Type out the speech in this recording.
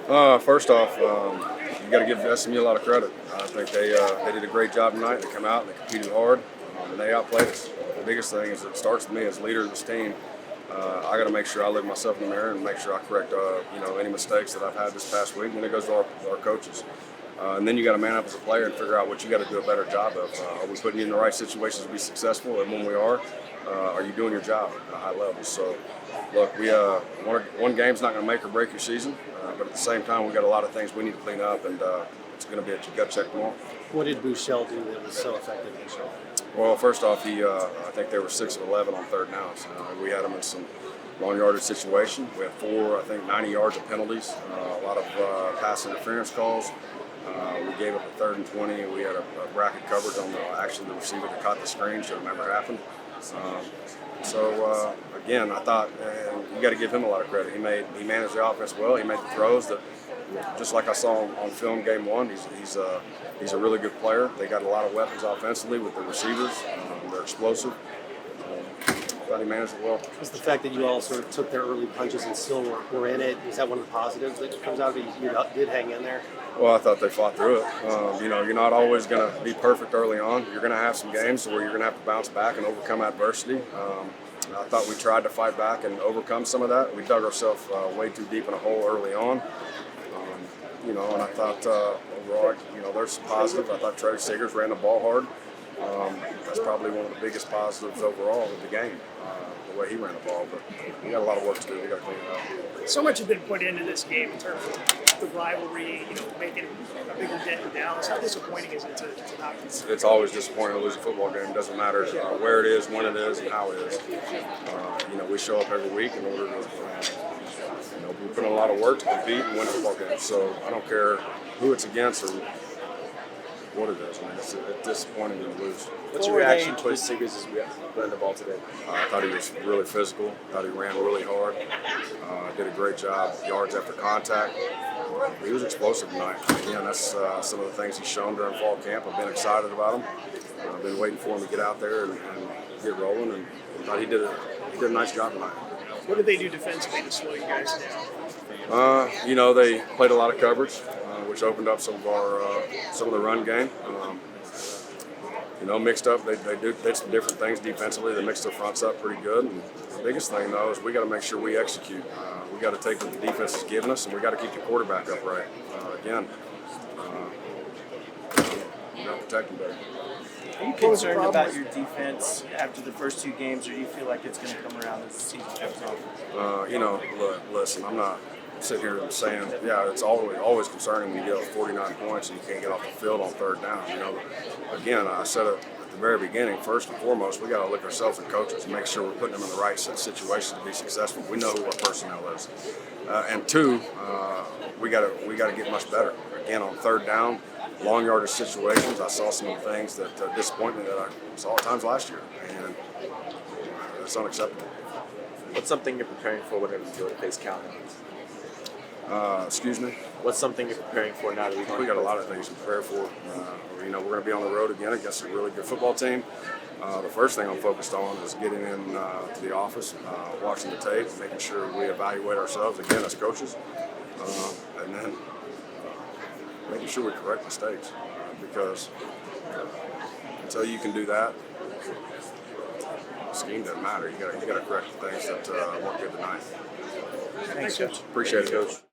First off, you got to give SMU a lot of credit. I think they did a great job tonight. They come out and they competed hard, and they outplayed us. The biggest thing is it starts with me as leader of this team. I got to make sure I look myself in the mirror and make sure I correct any mistakes that I've had this past week. And then it goes to our coaches. And then you got to man up as a player and figure out what you got to do a better job of. Are we putting you in the right situations to be successful? And when we are you doing your job at a high level? So, look, one game's not going to make or break your season, but at the same time, we got a lot of things we need to clean up, and it's going to be a gut check tomorrow. What did Bouchel do that was so effective in the show? Well, first off, I think they were 6 of 11 on third downs. We had them in some long yardage situation. We had 90 yards of penalties, a lot of pass interference calls. We gave up a 3rd and 20, and we had a bracket coverage on the receiver that caught the screen. Should have never happened. Again, I thought you got to give him a lot of credit. He managed the offense well. He made the throws that, just like I saw on film game 1. He's a really good player. They got a lot of weapons offensively with the receivers. They're explosive. I thought he managed it well. Was the fact that you all sort of took their early punches and still were in it, is that one of the positives that comes out of it? You did hang in there? Well, I thought they fought through it. You're not always going to be perfect early on. You're going to have some games where you're going to have to bounce back and overcome adversity. I thought we tried to fight back and overcome some of that. We dug ourselves way too deep in a hole early on. And I thought overall, there's some positives. I thought Trey Siggers ran the ball hard. That's probably one of the biggest positives overall of the game, the way he ran the ball. But we got a lot of work to do. We got to clean it up. So much has been put into this game in terms of the rivalry, making a bigger dent in Dallas. How disappointing is it to not? It's always disappointing to lose a football game. It doesn't matter where it is, when it is, and how it is. We show up every week in order to, we put in a lot of work to compete and win football games. So I don't care who it's against or what it is. It's disappointing to lose. What's your reaction to Siggers as we ran the ball today? I thought he was really physical. Thought he ran really hard. Did a great job, yards after contact. He was explosive tonight. Again, that's some of the things he's shown during fall camp. I've been excited about him. I've been waiting for him to get out there and get rolling, and I thought he did a nice job tonight. What did they do defensively to slow you guys down? They played a lot of coverage, which opened up some of the run game. Mixed up. They did some different things defensively. They mixed their fronts up pretty good. And the biggest thing, though, is we got to make sure we execute. We got to take what the defense is giving us, and we got to keep the quarterback upright. We got to protect him better. Are you concerned about your defense after the first 2 games, or do you feel like it's going to come around as the season goes on? Listen, I'm not sitting here and saying, it's always concerning when you get 49 points and you can't get off the field on third down. Again, I said it at the very beginning, first and foremost, we got to look ourselves and coaches and make sure we're putting them in the right situation to be successful. We know who our personnel is. And 2, we got to get much better. Again, on third down, long yardage situations, I saw some of the things that disappoint me that I saw at times last year, and it's unacceptable. What's something you're preparing for whenever you go to face Cal? Excuse me? What's something you're preparing for now that we got a lot of things to prepare for. We're going to be on the road again against a really good football team. The first thing I'm focused on is getting in to the office, watching the tape, making sure we evaluate ourselves again as coaches, and then making sure we correct mistakes. Because until you can do that, the scheme doesn't matter. You got to correct the things that weren't good tonight. Thanks, Coach. Appreciate it, Coach.